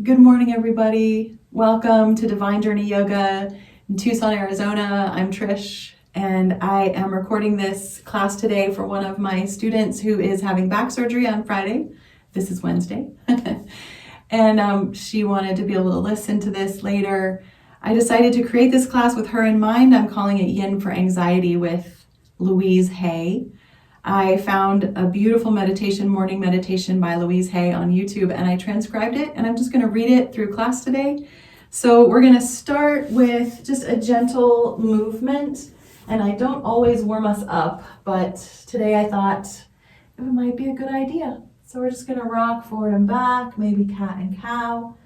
Good morning, everybody. Welcome to Divine Journey Yoga in Tucson, Arizona. I'm Trish, and I am recording this class today for one of my students who is having back surgery on Friday. This is Wednesday. And she wanted to be able to listen to this later. I decided to create this class with her in mind. I'm calling it Yin for Anxiety with Louise. I found a beautiful morning meditation by Louise on YouTube, and I transcribed it, and I'm just going to read it through class today. So we're going to start with just a gentle movement, and I don't always warm us up, but today I thought it might be a good idea. So we're just going to rock forward and back, maybe cat and cow.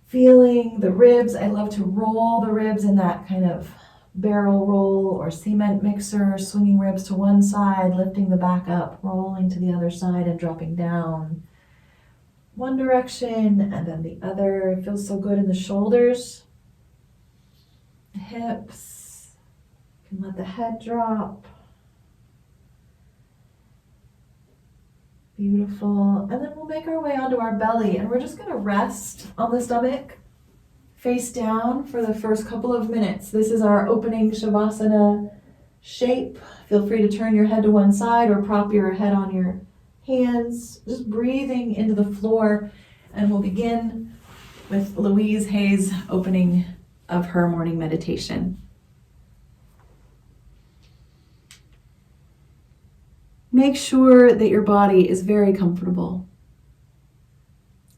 Feeling the ribs. I love to roll the ribs in that kind of barrel roll or cement mixer, swinging ribs to one side, lifting the back up, rolling to the other side and dropping down. One direction and then the other. It feels so good in the shoulders, the hips. You can let the head drop. Beautiful. And then we'll make our way onto our belly, and we're just going to rest on the stomach, face down for the first couple of minutes. This is our opening Shavasana shape. Feel free to turn your head to one side or prop your head on your hands, just breathing into the floor. And we'll begin with Louise Hay's opening of her morning meditation. Make sure that your body is very comfortable.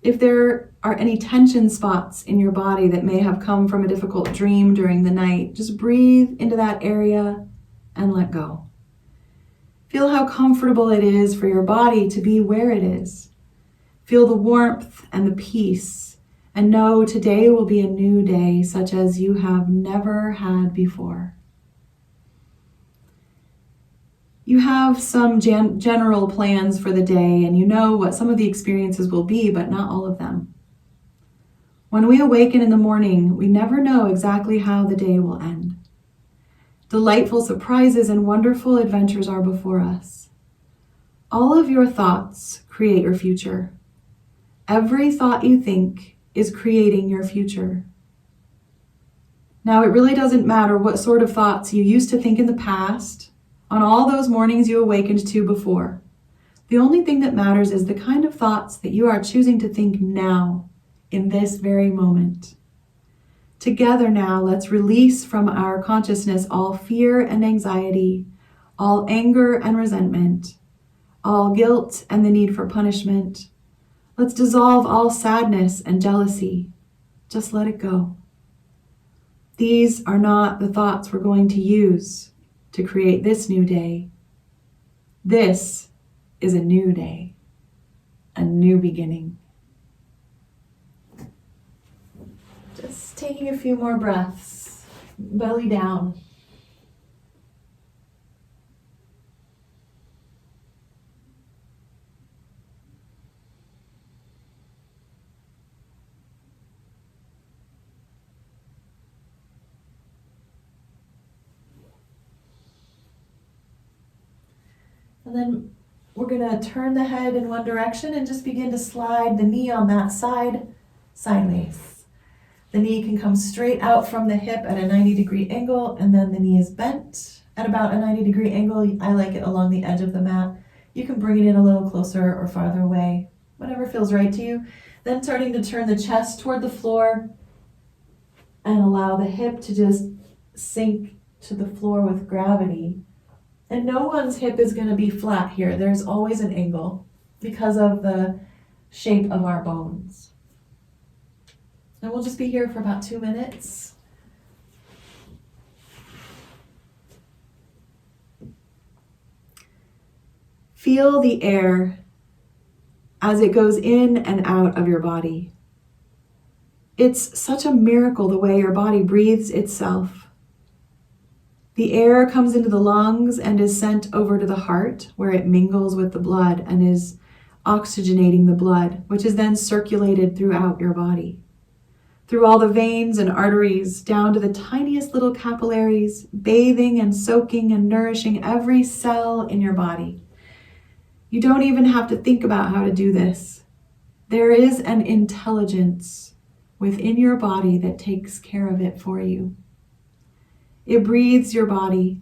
If there are any tension spots in your body that may have come from a difficult dream during the night, just breathe into that area and let go. Feel how comfortable it is for your body to be where it is. Feel the warmth and the peace, and know today will be a new day such as you have never had before. You have some general plans for the day, and you know what some of the experiences will be, but not all of them. When we awaken in the morning, we never know exactly how the day will end. Delightful surprises and wonderful adventures are before us. All of your thoughts create your future. Every thought you think is creating your future. Now, it really doesn't matter what sort of thoughts you used to think in the past, on all those mornings you awakened to before. The only thing that matters is the kind of thoughts that you are choosing to think now, in this very moment. Together now, let's release from our consciousness all fear and anxiety, all anger and resentment, all guilt and the need for punishment. Let's dissolve all sadness and jealousy. Just let it go. These are not the thoughts we're going to use to create this new day. This is a new day, a new beginning. Just taking a few more breaths, belly down. And then we're going to turn the head in one direction and just begin to slide the knee on that side sideways. The knee can come straight out from the hip at a 90-degree angle, and then the knee is bent at about a 90-degree angle. I like it along the edge of the mat. You can bring it in a little closer or farther away, whatever feels right to you. Then starting to turn the chest toward the floor and allow the hip to just sink to the floor with gravity. And no one's hip is going to be flat here. There's always an angle because of the shape of our bones. And we'll just be here for about 2 minutes. Feel the air as it goes in and out of your body. It's such a miracle the way your body breathes itself. The air comes into the lungs and is sent over to the heart, where it mingles with the blood and is oxygenating the blood, which is then circulated throughout your body. Through all the veins and arteries, down to the tiniest little capillaries, bathing and soaking and nourishing every cell in your body. You don't even have to think about how to do this. There is an intelligence within your body that takes care of it for you. It breathes your body.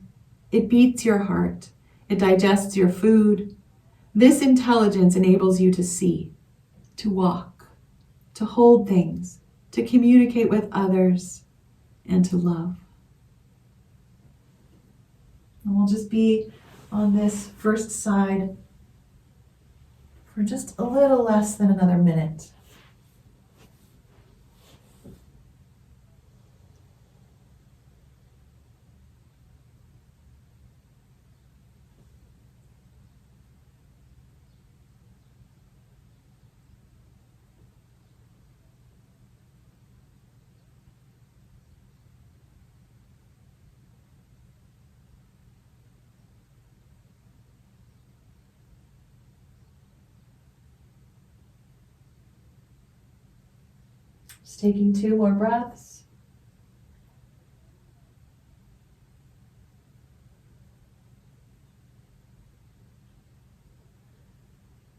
It beats your heart. It digests your food. This intelligence enables you to see, to walk, to hold things, to communicate with others, and to love. And we'll just be on this first side for just a little less than another minute. Just taking 2 more breaths.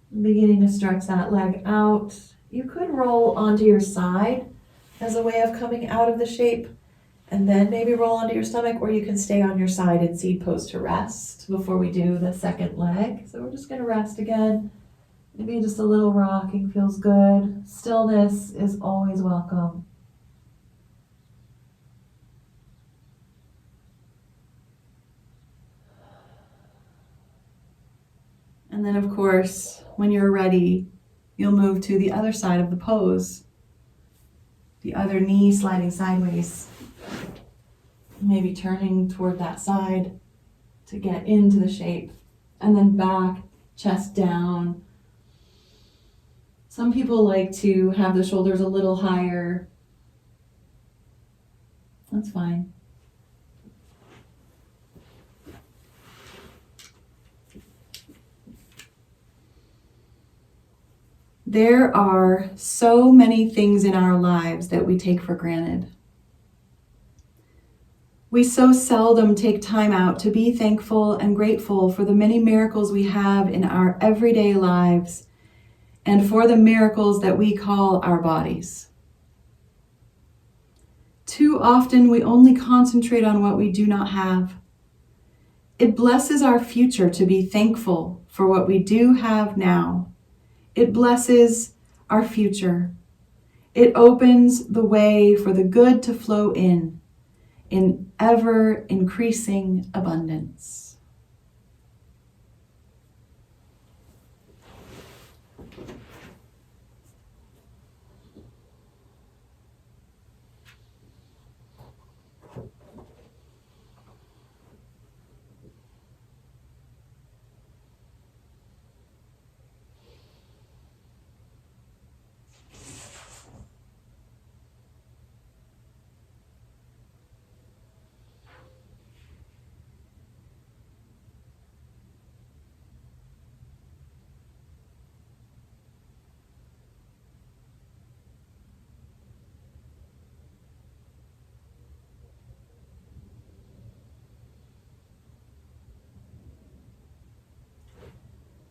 Beginning to stretch that leg out. You could roll onto your side as a way of coming out of the shape, and then maybe roll onto your stomach, or you can stay on your side in seed pose to rest before we do the second leg. So we're just going to rest again. Maybe just a little rocking feels good. Stillness is always welcome. And then, of course, when you're ready, you'll move to the other side of the pose. The other knee sliding sideways. Maybe turning toward that side to get into the shape. And then back, chest down. Some people like to have the shoulders a little higher. That's fine. There are so many things in our lives that we take for granted. We so seldom take time out to be thankful and grateful for the many miracles we have in our everyday lives and for the miracles that we call our bodies. Too often we only concentrate on what we do not have. It blesses our future to be thankful for what we do have now. It blesses our future. It opens the way for the good to flow in ever increasing abundance.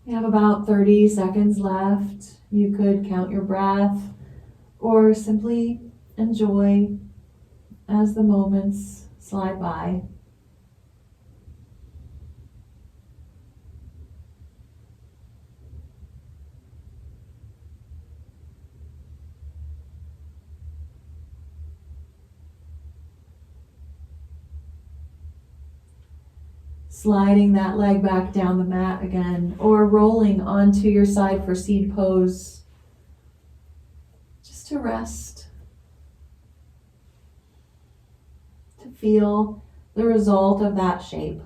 You have about 30 seconds left. You could count your breath or simply enjoy as the moments slide by. Sliding that leg back down the mat again, or rolling onto your side for seed pose, just to rest, to feel the result of that shape.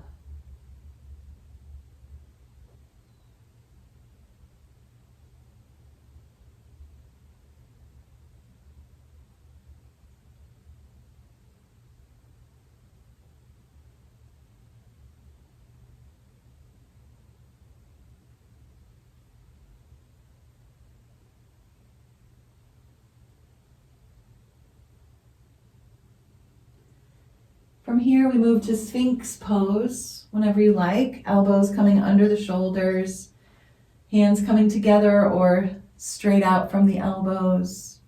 From here, we move to Sphinx pose whenever you like. Elbows coming under the shoulders, hands coming together or straight out from the elbows.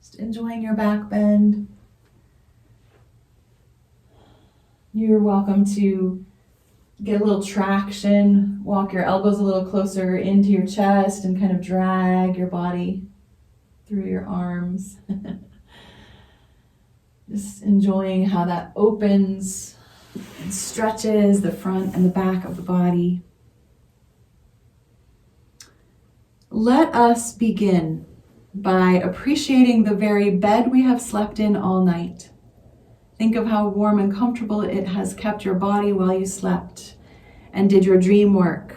Just enjoying your back bend. You're welcome to get a little traction, walk your elbows a little closer into your chest and kind of drag your body through your arms. Just enjoying how that opens and stretches the front and the back of the body. Let us begin by appreciating the very bed we have slept in all night. Think of how warm and comfortable it has kept your body while you slept and did your dream work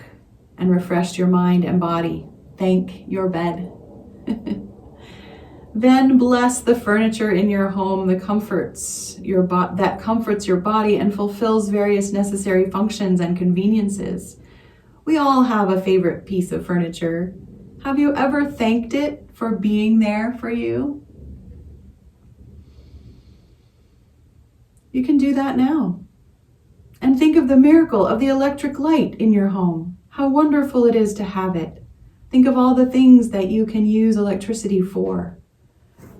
and refreshed your mind and body. Thank your bed. Then bless the furniture in your home, the comforts that comforts your body and fulfills various necessary functions and conveniences. We all have a favorite piece of furniture. Have you ever thanked it for being there for you? You can do that now. And think of the miracle of the electric light in your home. How wonderful it is to have it. Think of all the things that you can use electricity for.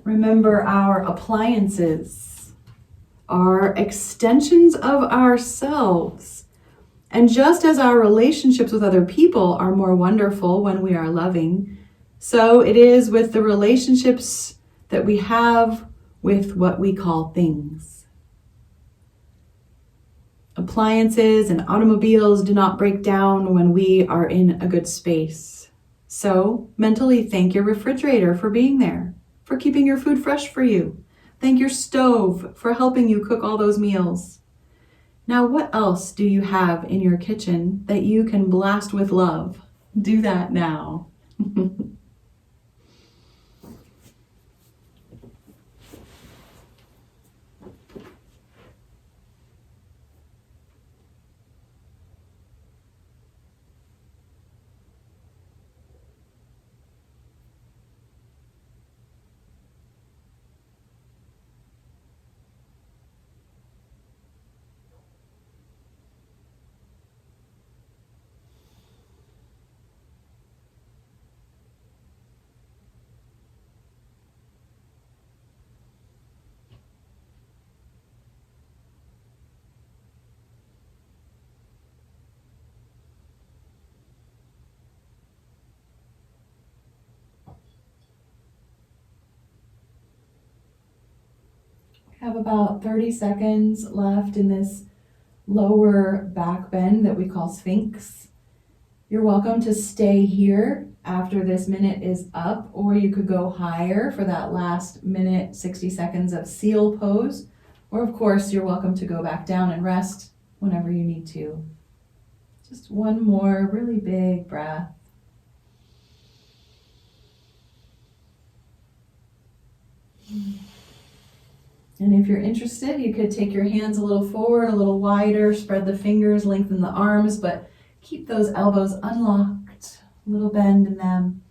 Remember, our appliances are extensions of ourselves. And just as our relationships with other people are more wonderful when we are loving, so it is with the relationships that we have with what we call things. Appliances and automobiles do not break down when we are in a good space. So mentally thank your refrigerator for being there, for keeping your food fresh for you. Thank your stove for helping you cook all those meals. Now, what else do you have in your kitchen that you can blast with love? Do that now. Have about 30 seconds left in this lower back bend that we call Sphinx. You're welcome to stay here after this minute is up, or you could go higher for that last minute, 60 seconds of seal pose. Or of course, you're welcome to go back down and rest whenever you need to. Just one more really big breath. And if you're interested, you could take your hands a little forward, a little wider, spread the fingers, lengthen the arms, but keep those elbows unlocked, a little bend in them.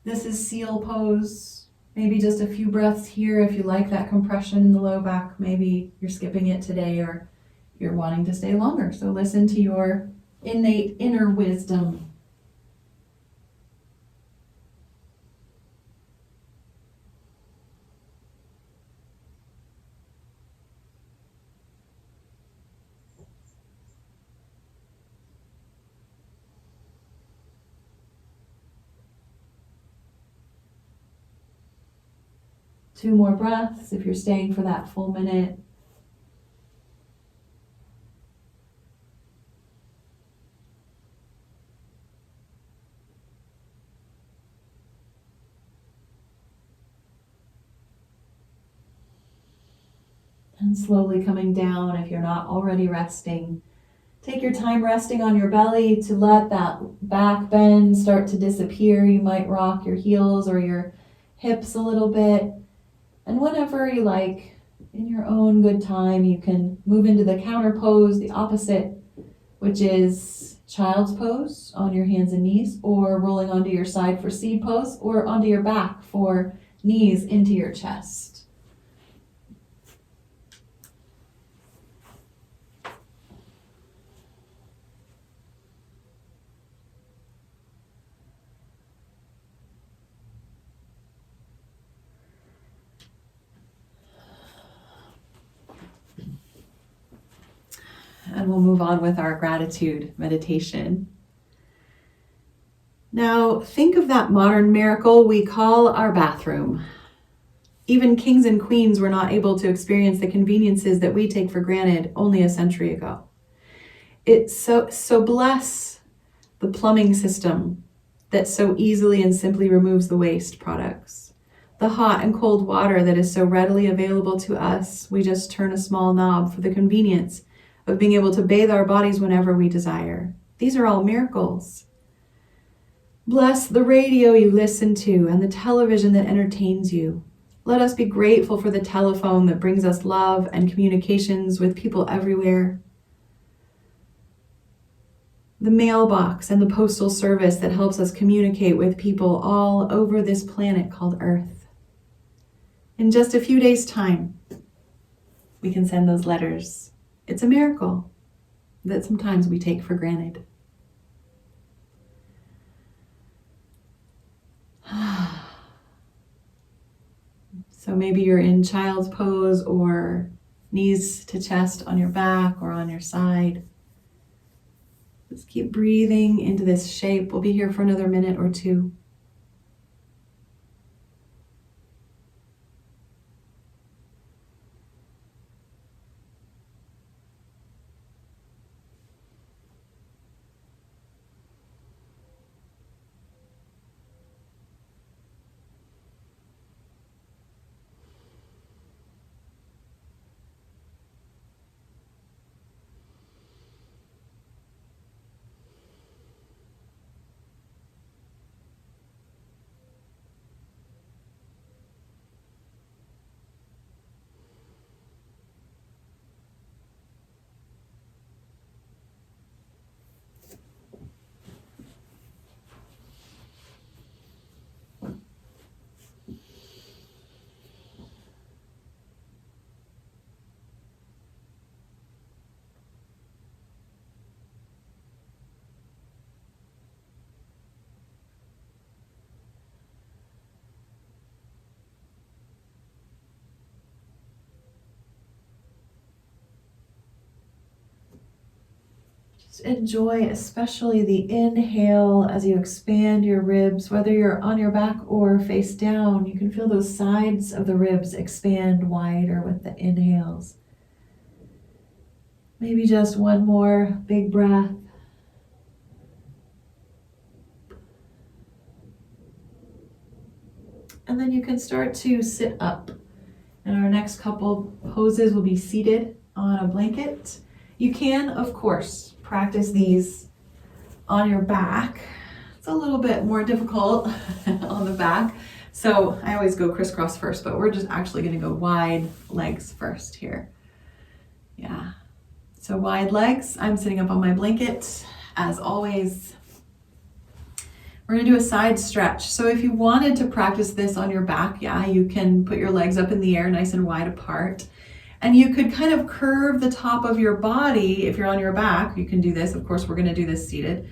This is seal pose. Maybe just a few breaths here if you like that compression in the low back. Maybe you're skipping it today or you're wanting to stay longer. So listen to your innate inner wisdom. Two more breaths if you're staying for that full minute. And slowly coming down if you're not already resting. Take your time resting on your belly to let that back bend start to disappear. You might rock your heels or your hips a little bit. And whenever you like, in your own good time, you can move into the counter pose, the opposite, which is child's pose on your hands and knees, or rolling onto your side for seed pose, or onto your back for knees into your chest. and we'll move on with our gratitude meditation. Now, think of that modern miracle we call our bathroom. Even kings and queens were not able to experience the conveniences that we take for granted only a century ago. It's so bless the plumbing system that so easily and simply removes the waste products. The hot and cold water that is so readily available to us. We just turn a small knob for the convenience of being able to bathe our bodies whenever we desire. These are all miracles. Bless the radio you listen to and the television that entertains you. Let us be grateful for the telephone that brings us love and communications with people everywhere. The mailbox and the postal service that helps us communicate with people all over this planet called Earth. In just a few days' time, we can send those letters. It's a miracle that sometimes we take for granted. So maybe you're in child's pose or knees to chest on your back or on your side. Just keep breathing into this shape. We'll be here for another minute or two. Enjoy especially the inhale as you expand your ribs, whether you're on your back or face down. You can feel those sides of the ribs expand wider with the inhales. Maybe just one more big breath. And then you can start to sit up. And our next couple poses will be seated on a blanket. You can, of course, practice these on your back. It's a little bit more difficult on the back. So I always go crisscross first, but we're just actually going to go wide legs first here. Yeah. So wide legs. I'm sitting up on my blanket as always. We're going to do a side stretch. So if you wanted to practice this on your back, you can put your legs up in the air nice and wide apart. And you could kind of curve the top of your body. If you're on your back, you can do this. Of course, we're going to do this seated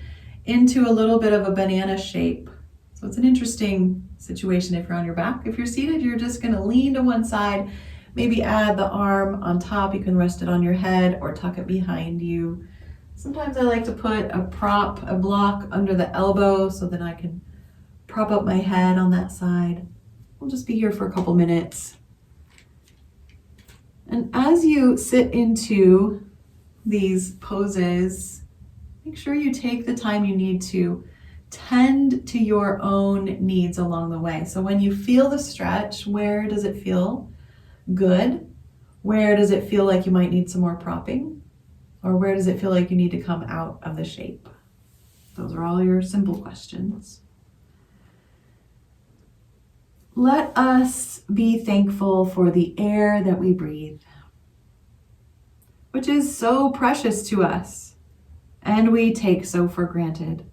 into a little bit of a banana shape. So it's an interesting situation if you're on your back. If you're seated, you're just going to lean to one side, maybe add the arm on top. You can rest it on your head or tuck it behind you. Sometimes I like to put a block under the elbow so that I can prop up my head on that side. We'll just be here for a couple minutes. And as you sit into these poses, make sure you take the time you need to tend to your own needs along the way. So when you feel the stretch, where does it feel good? Where does it feel like you might need some more propping? Or where does it feel like you need to come out of the shape? Those are all your simple questions. Let us be thankful for the air that we breathe, which is so precious to us, and we take so for granted.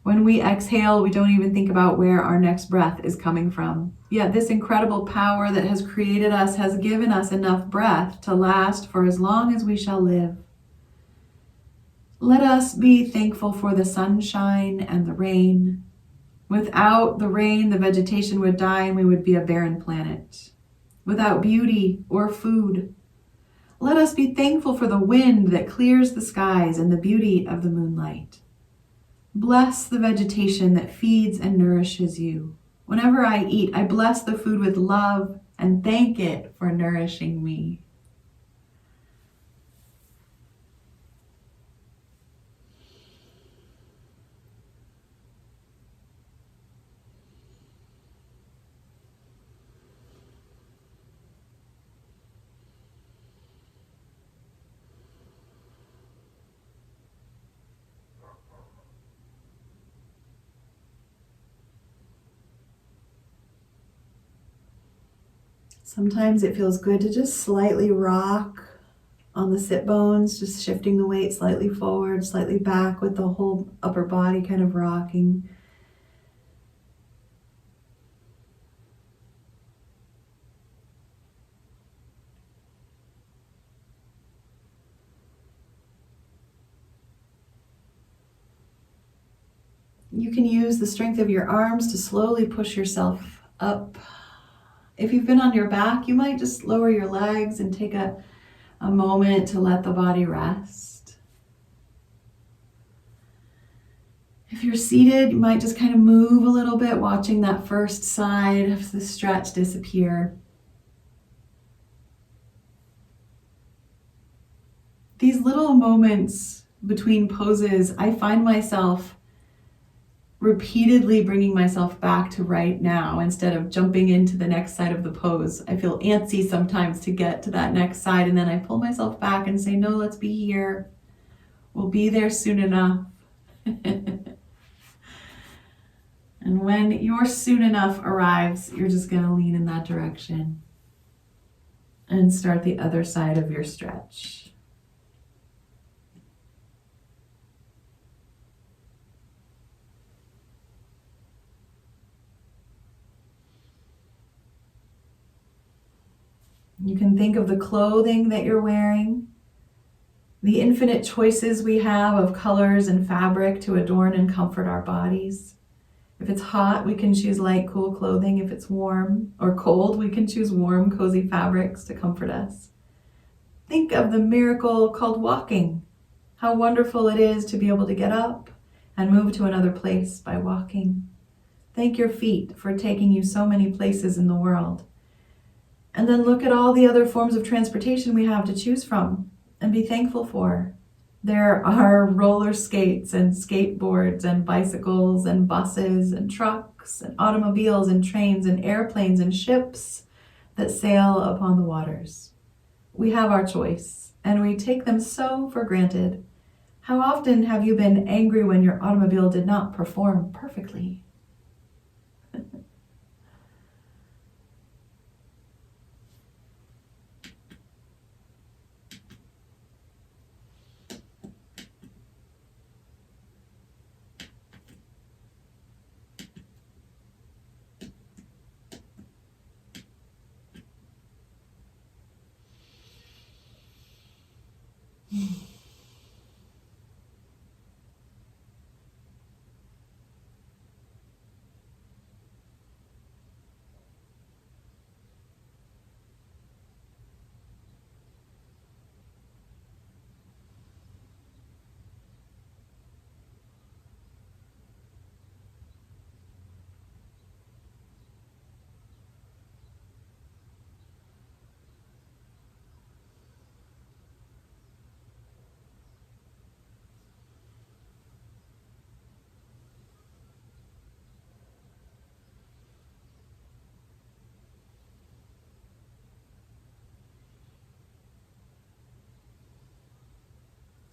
When we exhale, we don't even think about where our next breath is coming from. Yet this incredible power that has created us has given us enough breath to last for as long as we shall live. Let us be thankful for the sunshine and the rain. Without the rain, the vegetation would die and we would be a barren planet. Without beauty or food, Let us be thankful for the wind that clears the skies and the beauty of the moonlight. Bless the vegetation that feeds and nourishes you. Whenever I eat, I bless the food with love and thank it for nourishing me. Sometimes it feels good to just slightly rock on the sit bones, just shifting the weight slightly forward, slightly back with the whole upper body kind of rocking. You can use the strength of your arms to slowly push yourself up. If you've been on your back, you might just lower your legs and take a moment to let the body rest. If you're seated, you might just kind of move a little bit, watching that first side of the stretch disappear. These little moments between poses, I find myself repeatedly bringing myself back to right now instead of jumping into the next side of the pose. I feel antsy sometimes to get to that next side, and then I pull myself back and say, no, let's be here. We'll be there soon enough. And when your soon enough arrives, you're just going to lean in that direction and start the other side of your stretch. You can think of the clothing that you're wearing, the infinite choices we have of colors and fabric to adorn and comfort our bodies. If it's hot, we can choose light, cool clothing. If it's warm or cold, we can choose warm, cozy fabrics to comfort us. Think of the miracle called walking. How wonderful it is to be able to get up and move to another place by walking. Thank your feet for taking you so many places in the world. And then look at all the other forms of transportation we have to choose from and be thankful for. There are roller skates and skateboards and bicycles and buses and trucks and automobiles and trains and airplanes and ships that sail upon the waters. We have our choice, and we take them so for granted. How often have you been angry when your automobile did not perform perfectly?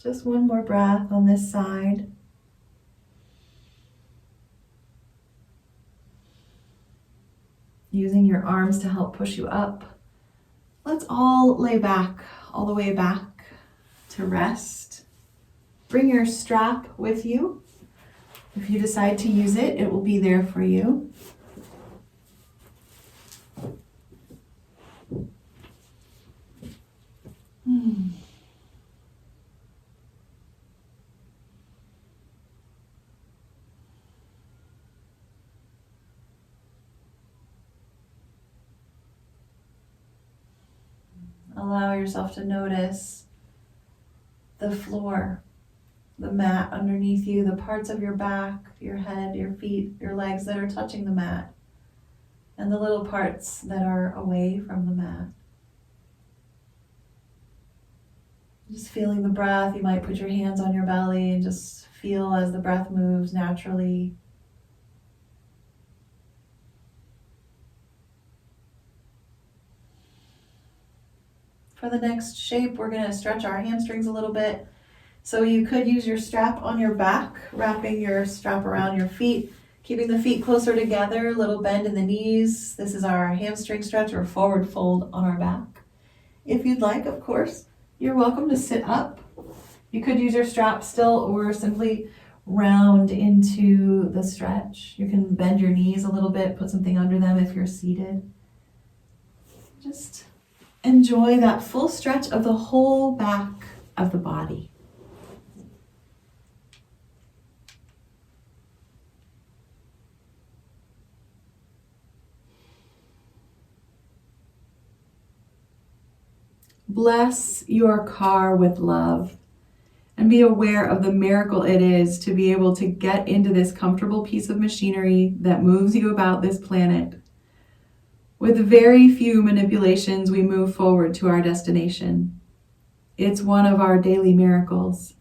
Just one more breath on this side. Using your arms to help push you up. Let's all lay back, all the way back to rest. Bring your strap with you. If you decide to use it, it will be there for you. allow yourself to notice the floor, the mat underneath you, the parts of your back, your head, your feet, your legs that are touching the mat, and the little parts that are away from the mat. Just feeling the breath. You might put your hands on your belly and just feel as the breath moves naturally. For the next shape, we're going to stretch our hamstrings a little bit. So you could use your strap on your back, wrapping your strap around your feet, keeping the feet closer together, a little bend in the knees. This is our hamstring stretch or forward fold on our back. If you'd like, of course, you're welcome to sit up. You could use your strap still or simply round into the stretch. You can bend your knees a little bit, put something under them if you're seated. Just enjoy that full stretch of the whole back of the body. Bless your car with love and be aware of the miracle it is to be able to get into this comfortable piece of machinery that moves you about this planet. With very few manipulations, we move forward to our destination. It's one of our daily miracles.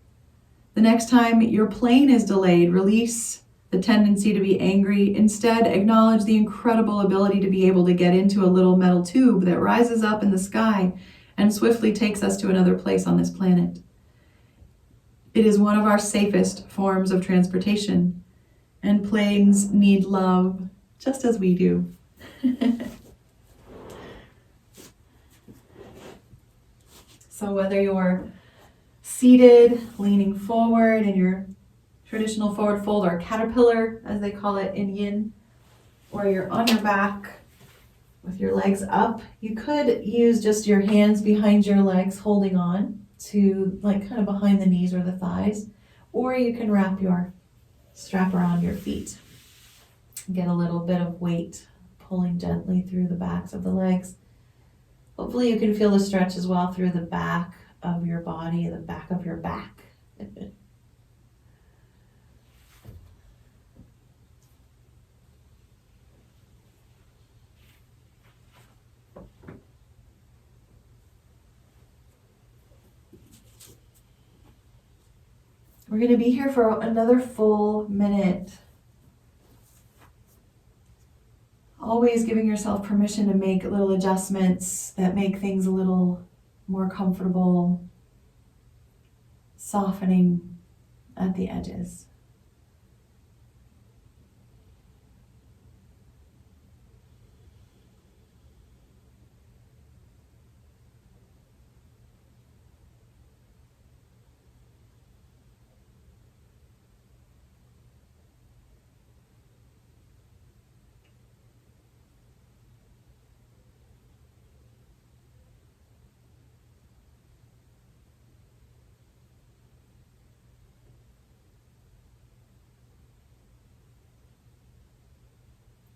The next time your plane is delayed, release the tendency to be angry. Instead, acknowledge the incredible ability to be able to get into a little metal tube that rises up in the sky and swiftly takes us to another place on this planet. It is one of our safest forms of transportation, and planes need love just as we do. So whether you're seated, leaning forward in your traditional forward fold or caterpillar, as they call it in yin, or you're on your back with your legs up, you could use just your hands behind your legs holding on to like kind of behind the knees or the thighs, or you can wrap your strap around your feet. Get a little bit of weight pulling gently through the backs of the legs. Hopefully you can feel the stretch as well through the back of your body, the back of your back. We're going to be here for another full minute. Always giving yourself permission to make little adjustments that make things a little more comfortable, softening at the edges.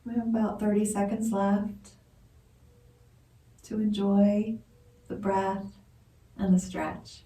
We have about 30 seconds left to enjoy the breath and the stretch.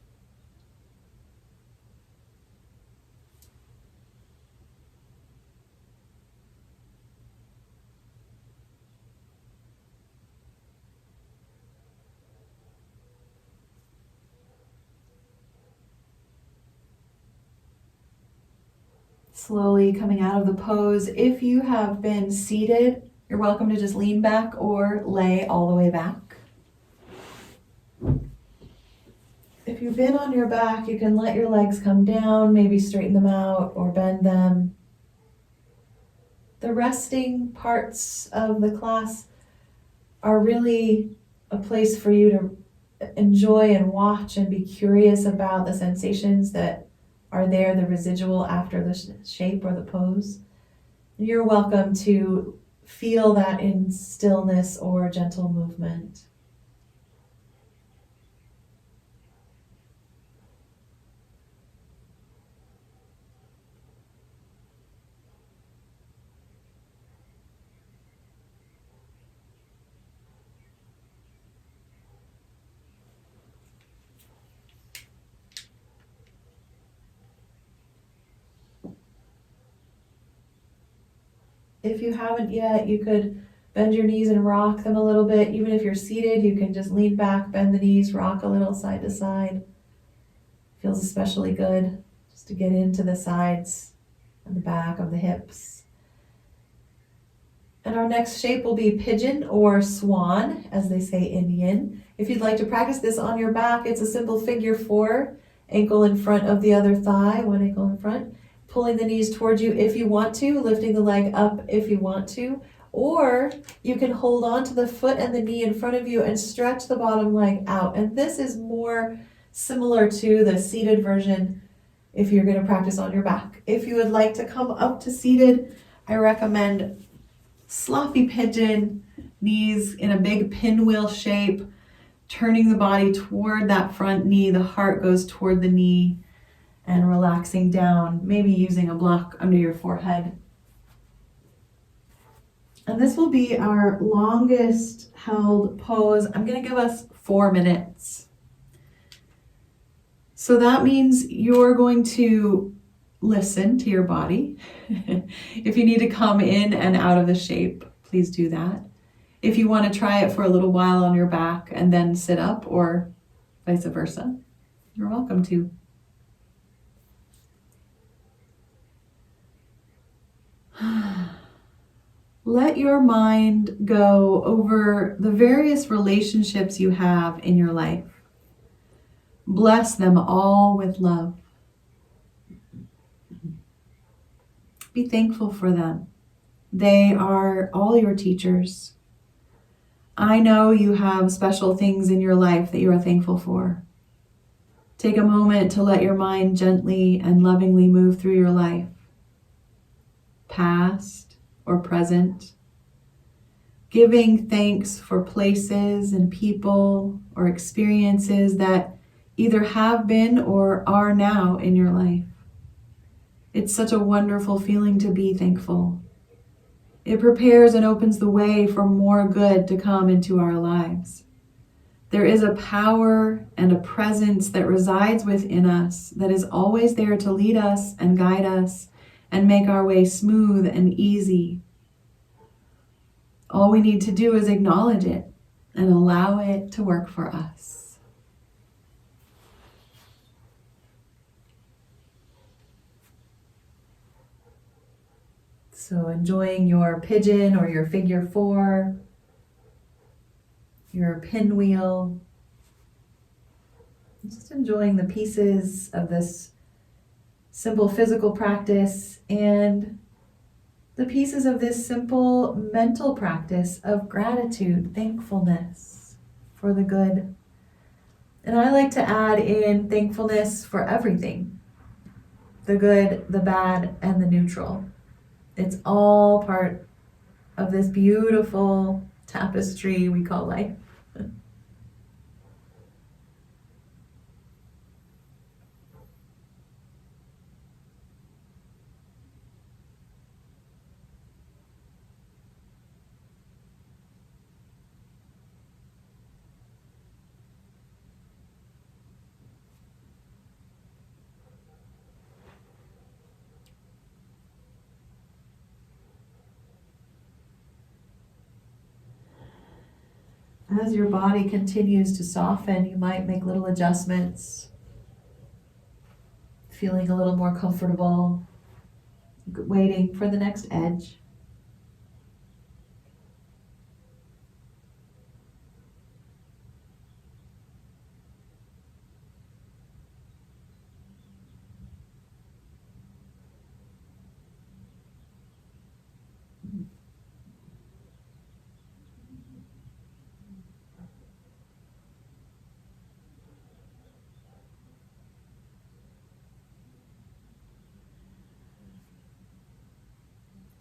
Slowly coming out of the pose. If you have been seated, you're welcome to just lean back or lay all the way back. If you've been on your back, you can let your legs come down, maybe straighten them out or bend them. The resting parts of the class are really a place for you to enjoy and watch and be curious about the sensations that are there, the residual after the shape or the pose. You're welcome to feel that in stillness or gentle movement. If you haven't yet, you could bend your knees and rock them a little bit. Even if you're seated, you can just lean back, bend the knees, rock a little side to side. Feels especially good just to get into the sides and the back of the hips. And our next shape will be pigeon or swan, as they say in yin. If you'd like to practice this on your back, it's a simple figure 4, ankle in front of the other thigh, one ankle in front, pulling the knees towards you if you want to, lifting the leg up if you want to, or you can hold on to the foot and the knee in front of you and stretch the bottom leg out. And this is more similar to the seated version if you're going to practice on your back. If you would like to come up to seated, I recommend sloppy pigeon, knees in a big pinwheel shape, turning the body toward that front knee. The heart goes toward the knee and relaxing down, maybe using a block under your forehead. And this will be our longest held pose. I'm going to give us 4 minutes. So that means you're going to listen to your body. If you need to come in and out of the shape, please do that. If you want to try it for a little while on your back and then sit up, or vice versa, you're welcome to. Let your mind go over the various relationships you have in your life. Bless them all with love. Be thankful for them. They are all your teachers. I know you have special things in your life that you are thankful for. Take a moment to let your mind gently and lovingly move through your life, past or present, giving thanks for places and people or experiences that either have been or are now in your life. It's such a wonderful feeling to be thankful. It prepares and opens the way for more good to come into our lives. There is a power and a presence that resides within us that is always there to lead us and guide us and make our way smooth and easy. All we need to do is acknowledge it and allow it to work for us. So enjoying your pigeon or your figure 4, your pinwheel, just enjoying the pieces of this simple physical practice and the pieces of this simple mental practice of gratitude, thankfulness for the good. And I like to add in thankfulness for everything, the good, the bad, and the neutral. It's all part of this beautiful tapestry we call life. As your body continues to soften, you might make little adjustments, feeling a little more comfortable, waiting for the next edge.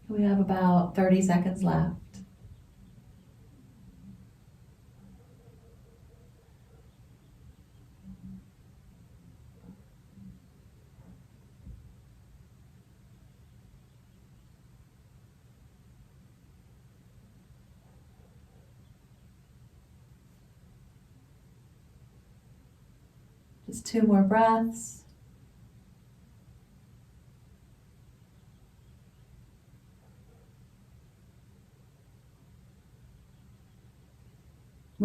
We have about 30 seconds left. Just 2 more breaths.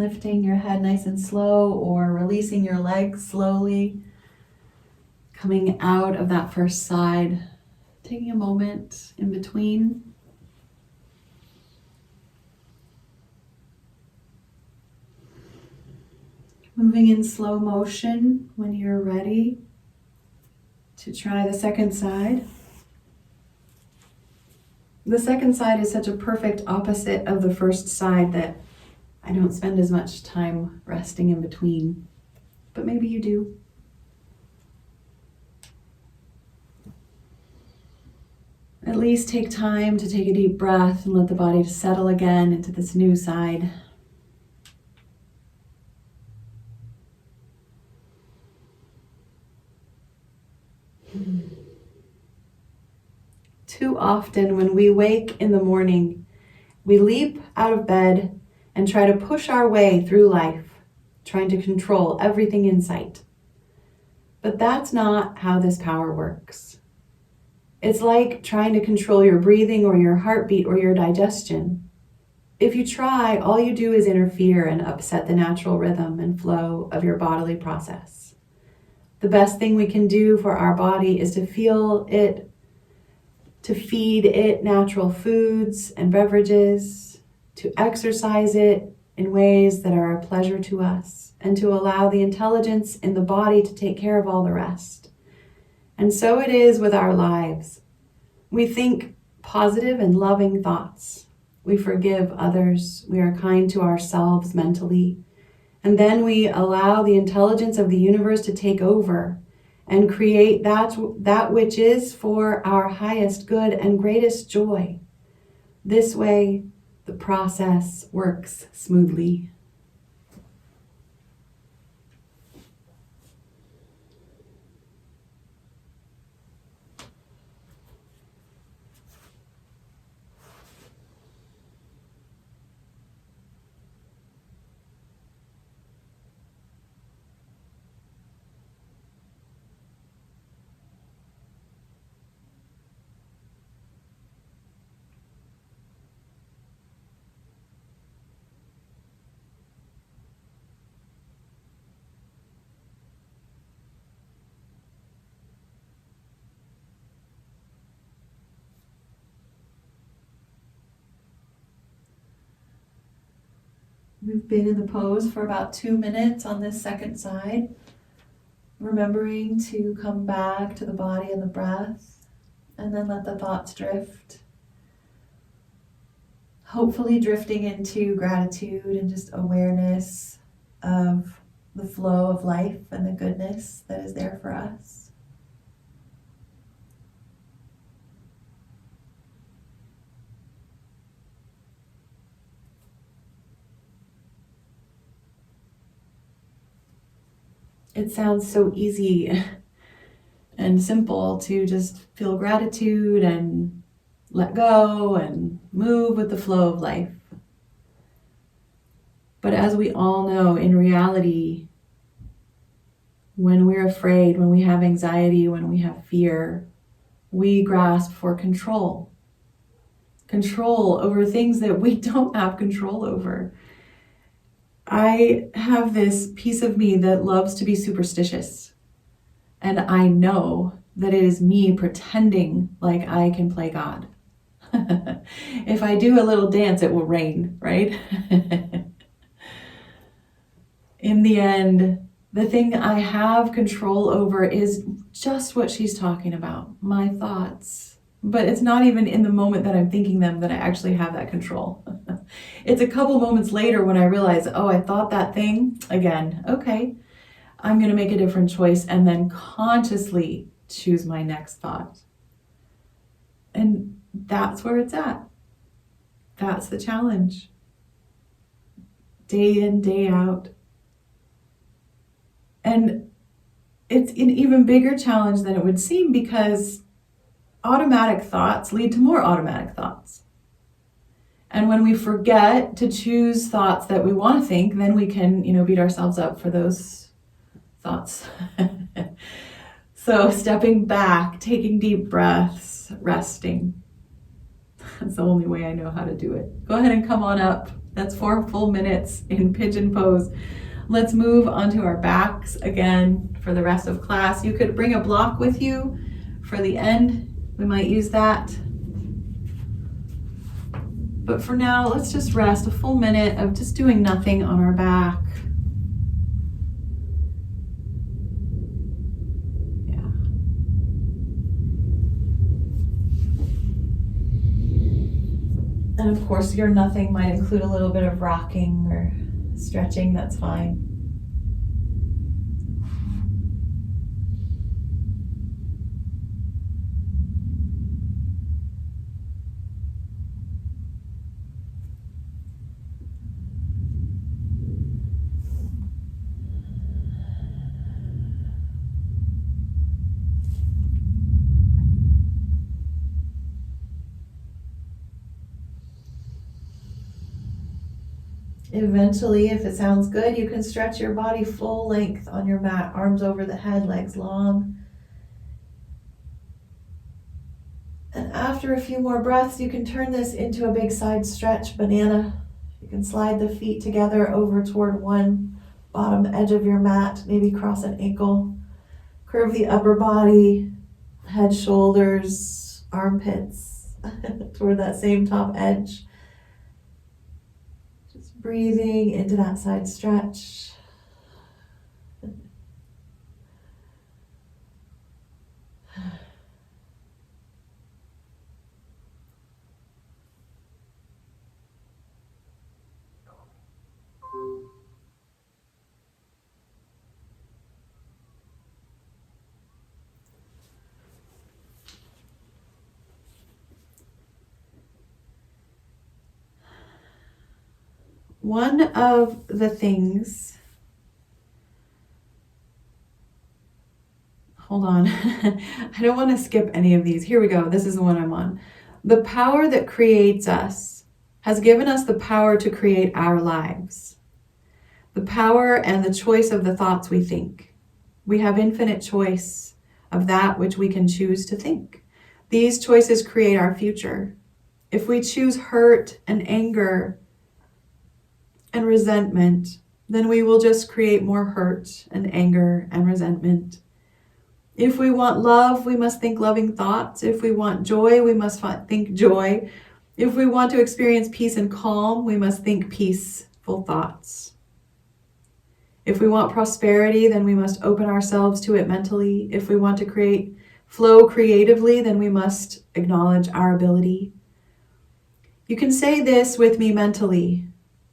lifting your head nice and slow or releasing your legs slowly, coming out of that first side, taking a moment in between. Moving in slow motion when you're ready to try the second side. The second side is such a perfect opposite of the first side that I don't spend as much time resting in between, but maybe you do. At least take time to take a deep breath and let the body settle again into this new side. Too often when we wake in the morning, we leap out of bed and try to push our way through life, trying to control everything in sight. But that's not how this power works. It's like trying to control your breathing or your heartbeat or your digestion. If you try, all you do is interfere and upset the natural rhythm and flow of your bodily process. The best thing we can do for our body is to feel it, to feed it natural foods and beverages, to exercise it in ways that are a pleasure to us, and to allow the intelligence in the body to take care of all the rest. And so it is with our lives. We think positive and loving thoughts. We forgive others. We are kind to ourselves mentally. And then we allow the intelligence of the universe to take over and create that which is for our highest good and greatest joy. This way, the process works smoothly. We've been in the pose for about 2 minutes on this second side, remembering to come back to the body and the breath, and then let the thoughts drift. Hopefully drifting into gratitude and just awareness of the flow of life and the goodness that is there for us. It sounds so easy and simple to just feel gratitude and let go and move with the flow of life. But as we all know, in reality, when we're afraid, when we have anxiety, when we have fear, we grasp for control. Control over things that we don't have control over. I have this piece of me that loves to be superstitious. And I know that it is me pretending like I can play God. If I do a little dance, it will rain, right? In the end, the thing I have control over is just what she's talking about, my thoughts. But it's not even in the moment that I'm thinking them that I actually have that control. It's a couple moments later when I realize, oh, I thought that thing again. Okay, I'm going to make a different choice and then consciously choose my next thought. And that's where it's at. That's the challenge. Day in, day out. And it's an even bigger challenge than it would seem because automatic thoughts lead to more automatic thoughts. And when we forget to choose thoughts that we want to think, then we can, beat ourselves up for those thoughts. So stepping back, taking deep breaths, resting. That's the only way I know how to do it. Go ahead and come on up. That's 4 full minutes in pigeon pose. Let's move onto our backs again for the rest of class. You could bring a block with you for the end. We might use that. But for now, let's just rest a full minute of just doing nothing on our back. Yeah. And of course, your nothing might include a little bit of rocking or stretching, that's fine. Eventually, if it sounds good, you can stretch your body full length on your mat, arms over the head, legs long. And after a few more breaths, you can turn this into a big side stretch, banana. You can slide the feet together over toward one bottom edge of your mat, maybe cross an ankle. Curve the upper body, head, shoulders, armpits toward that same top edge. Breathing into that side stretch. One of the things, hold on, I don't want to skip any of these. Here we go. This is the one I'm on. The power that creates us has given us the power to create our lives. The power and the choice of the thoughts we think. We have infinite choice of that which we can choose to think. These choices create our future. If we choose hurt and anger and resentment, then we will just create more hurt and anger and resentment. If we want love, we must think loving thoughts. If we want joy, we must think joy. If we want to experience peace and calm, we must think peaceful thoughts. If we want prosperity, then we must open ourselves to it mentally. If we want to flow creatively, then we must acknowledge our ability. You can say this with me mentally.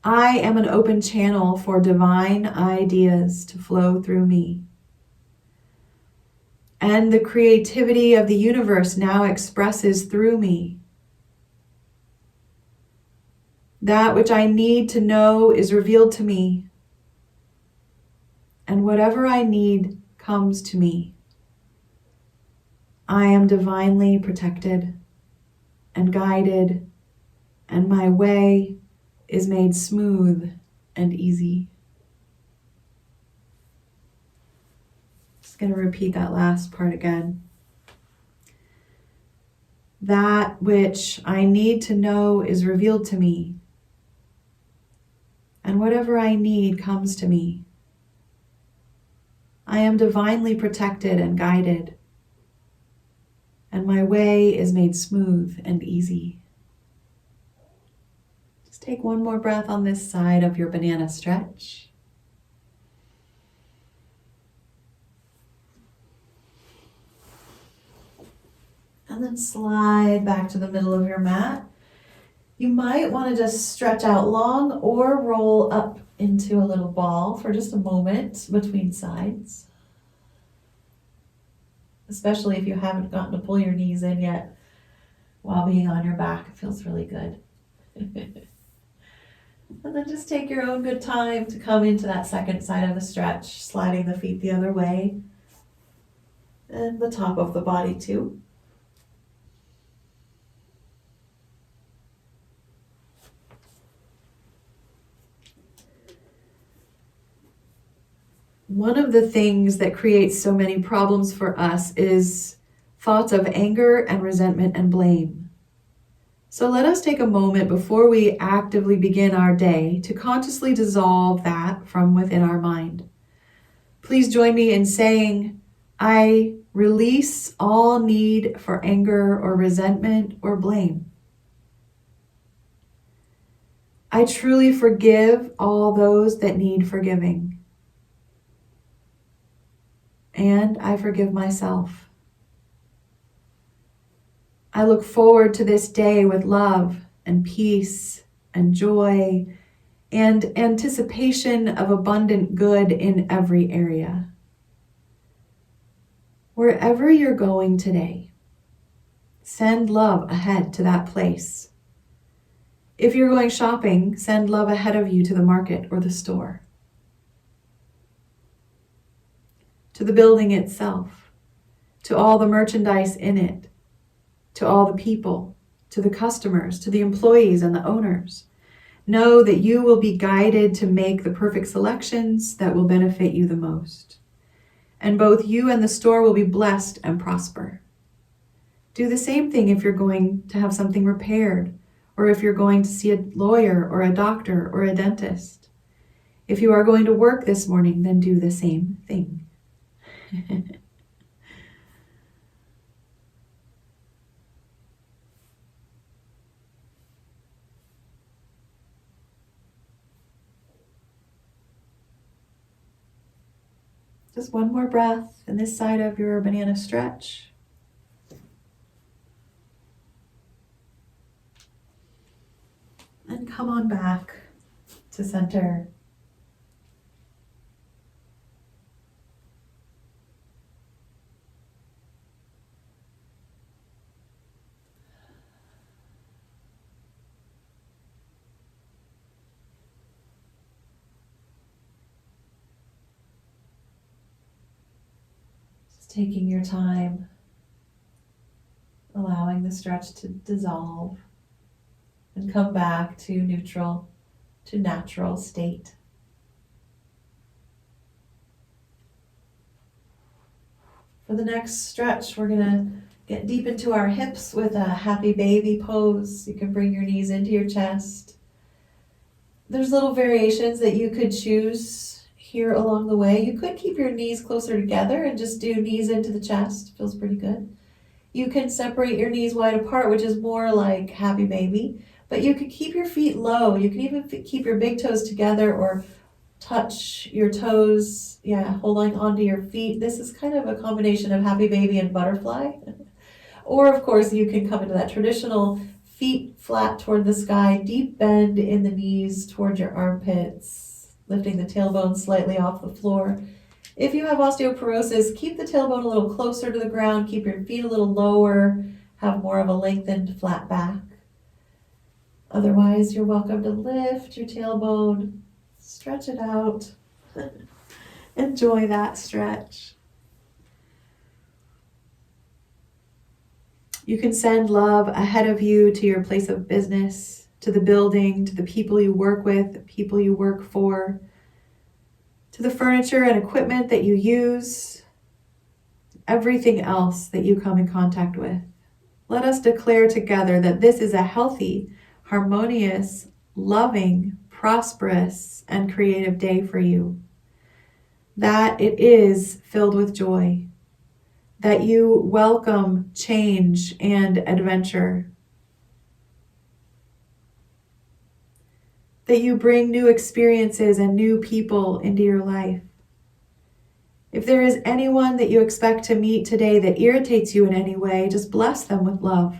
I am an open channel for divine ideas to flow through me. And the creativity of the universe now expresses through me. That which I need to know is revealed to me. And whatever I need comes to me. I am divinely protected and guided, and my way is made smooth and easy. Just going to repeat that last part again. That which I need to know is revealed to me, and whatever I need comes to me. I am divinely protected and guided, and my way is made smooth and easy. Just take one more breath on this side of your banana stretch. And then slide back to the middle of your mat. You might want to just stretch out long or roll up into a little ball for just a moment between sides. Especially if you haven't gotten to pull your knees in yet while being on your back. It feels really good. And then just take your own good time to come into that second side of the stretch, sliding the feet the other way. And the top of the body too. One of the things that creates so many problems for us is thoughts of anger and resentment and blame. So let us take a moment before we actively begin our day to consciously dissolve that from within our mind. Please join me in saying, I release all need for anger or resentment or blame. I truly forgive all those that need forgiving. And I forgive myself. I look forward to this day with love and peace and joy and anticipation of abundant good in every area. Wherever you're going today, send love ahead to that place. If you're going shopping, send love ahead of you to the market or the store, to the building itself, to all the merchandise in it, to all the people, to the customers, to the employees and the owners. Know that you will be guided to make the perfect selections that will benefit you the most. And both you and the store will be blessed and prosper. Do the same thing if you're going to have something repaired, or if you're going to see a lawyer or a doctor or a dentist. If you are going to work this morning, then do the same thing. Just one more breath in this side of your banana stretch. And come on back to center. Just taking your time, allowing the stretch to dissolve and come back to neutral, to natural state. For the next stretch, we're going to get deep into our hips with a happy baby pose. You can bring your knees into your chest. There's little variations that you could choose here along the way. You could keep your knees closer together and just do knees into the chest. Feels pretty good. You can separate your knees wide apart, which is more like happy baby. But you could keep your feet low. You can even keep your big toes together or touch your toes, holding onto your feet. This is kind of a combination of happy baby and butterfly. Or of course you can come into that traditional feet flat toward the sky, deep bend in the knees toward your armpits, lifting the tailbone slightly off the floor. If you have osteoporosis, keep the tailbone a little closer to the ground, keep your feet a little lower, have more of a lengthened flat back. Otherwise, you're welcome to lift your tailbone, stretch it out. Enjoy that stretch. You can send love ahead of you to your place of business, to the building, to the people you work with, the people you work for, to the furniture and equipment that you use, everything else that you come in contact with. Let us declare together that this is a healthy, harmonious, loving, prosperous, and creative day for you. That it is filled with joy. That you welcome change and adventure. That you bring new experiences and new people into your life. If there is anyone that you expect to meet today that irritates you in any way, just bless them with love.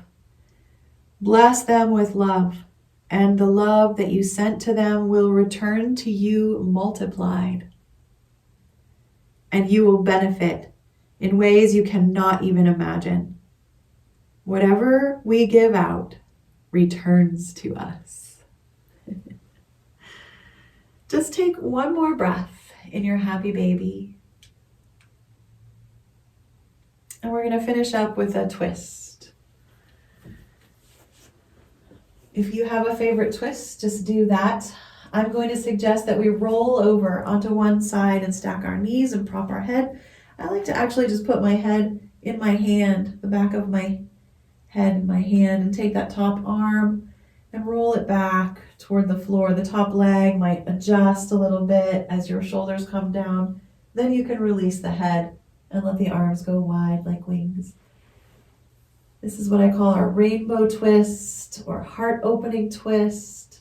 Bless them with love, and the love that you sent to them will return to you multiplied. And you will benefit in ways you cannot even imagine. Whatever we give out returns to us. Just take one more breath in your happy baby. And we're going to finish up with a twist. If you have a favorite twist, just do that. I'm going to suggest that we roll over onto one side and stack our knees and prop our head. I like to actually just put my head in my hand, the back of my head in my hand and take that top arm and roll it back toward the floor. The top leg might adjust a little bit as your shoulders come down. Then you can release the head and let the arms go wide like wings. This is what I call our rainbow twist or heart opening twist.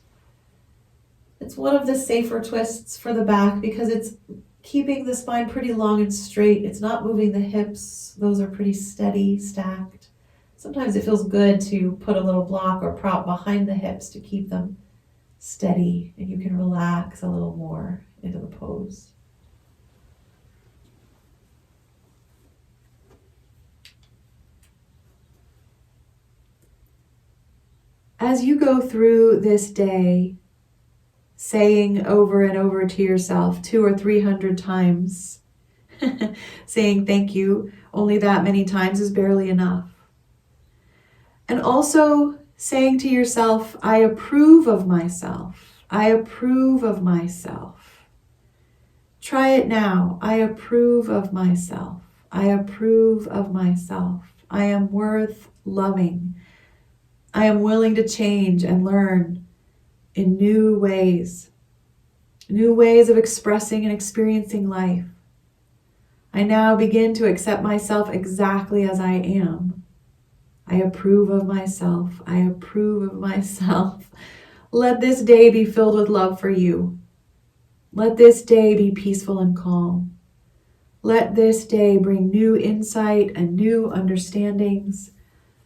It's one of the safer twists for the back because it's keeping the spine pretty long and straight. It's not moving the hips. Those are pretty steady, stacked. Sometimes it feels good to put a little block or prop behind the hips to keep them steady, and you can relax a little more into the pose. As you go through this day, saying over and over to yourself 200 or 300 times, saying thank you only that many times is barely enough. And also saying to yourself, I approve of myself. I approve of myself. Try it now. I approve of myself. I approve of myself. I am worth loving. I am willing to change and learn in new ways of expressing and experiencing life. I now begin to accept myself exactly as I am. I approve of myself. I approve of myself. Let this day be filled with love for you. Let this day be peaceful and calm. Let this day bring new insight and new understandings.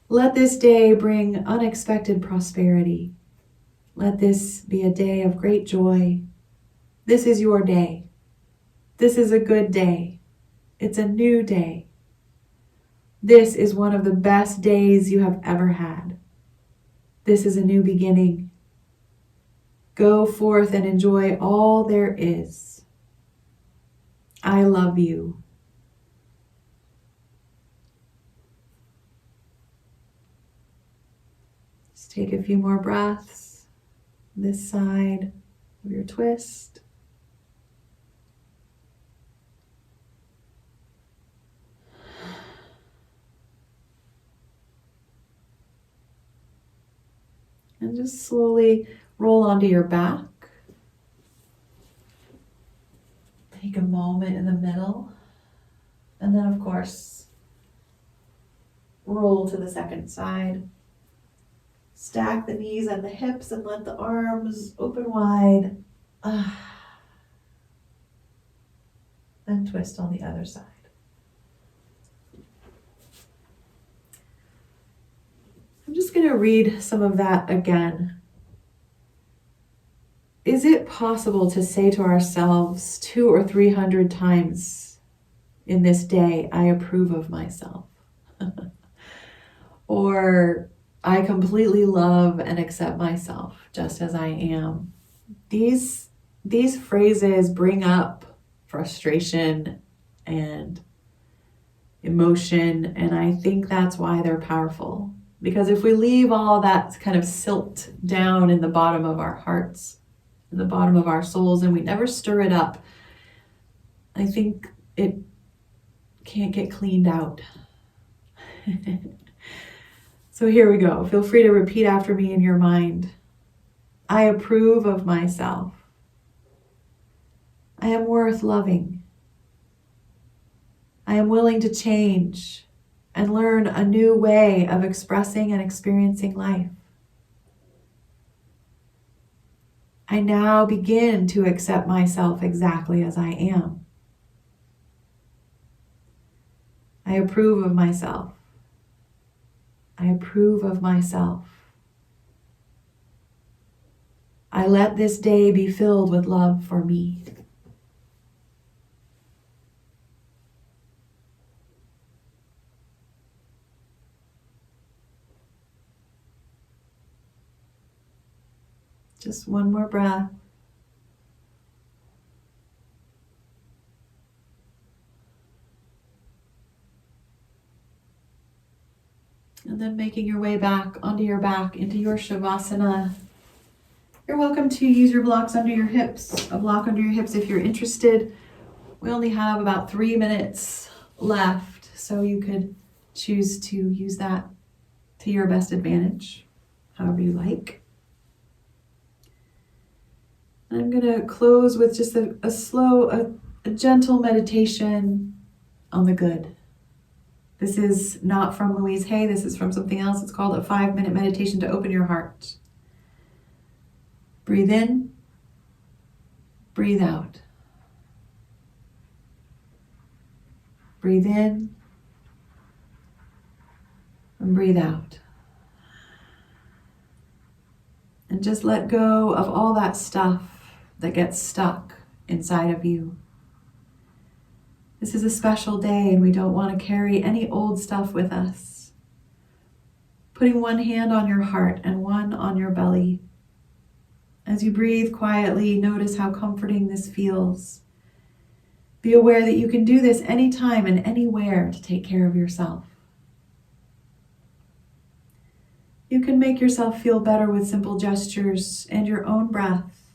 Let this day bring unexpected prosperity. Let this be a day of great joy. This is your day. This is a good day. It's a new day. This is one of the best days you have ever had. This is a new beginning. Go forth and enjoy all there is. I love you. Just take a few more breaths. This side of your twist. And just slowly roll onto your back. Take a moment in the middle. And then, of course, roll to the second side. Stack the knees and the hips and let the arms open wide. Then twist on the other side. I'm just going to read some of that again. Is it possible to say to ourselves 200 or 300 times in this day, I approve of myself? Or I completely love and accept myself just as I am. These phrases bring up frustration and emotion, and I think that's why they're powerful. Because if we leave all that kind of silt down in the bottom of our hearts, in the bottom of our souls, and we never stir it up, I think it can't get cleaned out. So here we go. Feel free to repeat after me in your mind. I approve of myself. I am worth loving. I am willing to change and learn a new way of expressing and experiencing life. I now begin to accept myself exactly as I am. I approve of myself. I approve of myself. I let this day be filled with love for me. Just one more breath. And then making your way back onto your back into your Shavasana. You're welcome to use your blocks under your hips, a block under your hips if you're interested. We only have about 3 minutes left, so you could choose to use that to your best advantage, however you like. And I'm going to close with just a slow, a gentle meditation on the good. This is not from Louise Hay. This is from something else. It's called a 5-minute meditation to open your heart. Breathe in, breathe out. Breathe in and breathe out. And just let go of all that stuff that gets stuck inside of you. This is a special day and we don't want to carry any old stuff with us. Putting one hand on your heart and one on your belly. As you breathe quietly, notice how comforting this feels. Be aware that you can do this anytime and anywhere to take care of yourself. You can make yourself feel better with simple gestures and your own breath.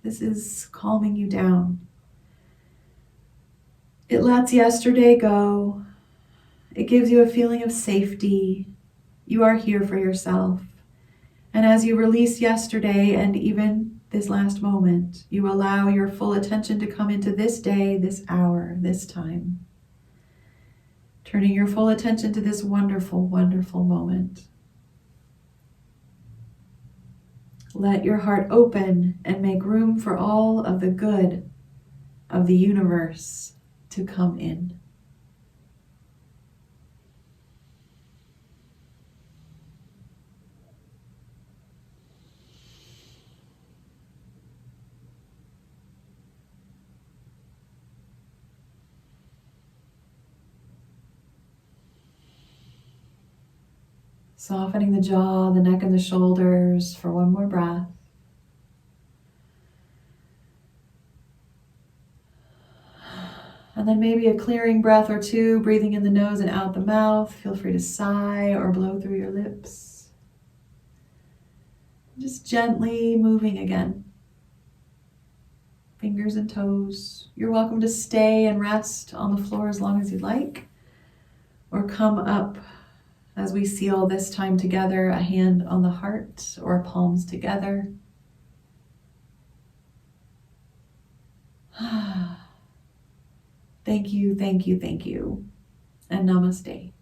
This is calming you down. It lets yesterday go. It gives you a feeling of safety. You are here for yourself. And as you release yesterday and even this last moment, you allow your full attention to come into this day, this hour, this time. Turning your full attention to this wonderful, wonderful moment. Let your heart open and make room for all of the good of the universe to come in. Softening the jaw, the neck, and the shoulders for one more breath. And then maybe a clearing breath or two, breathing in the nose and out the mouth. Feel free to sigh or blow through your lips. Just gently moving again. Fingers and toes. You're welcome to stay and rest on the floor as long as you'd like, or come up as we seal this time together, a hand on the heart or palms together. Thank you, thank you, thank you, and namaste.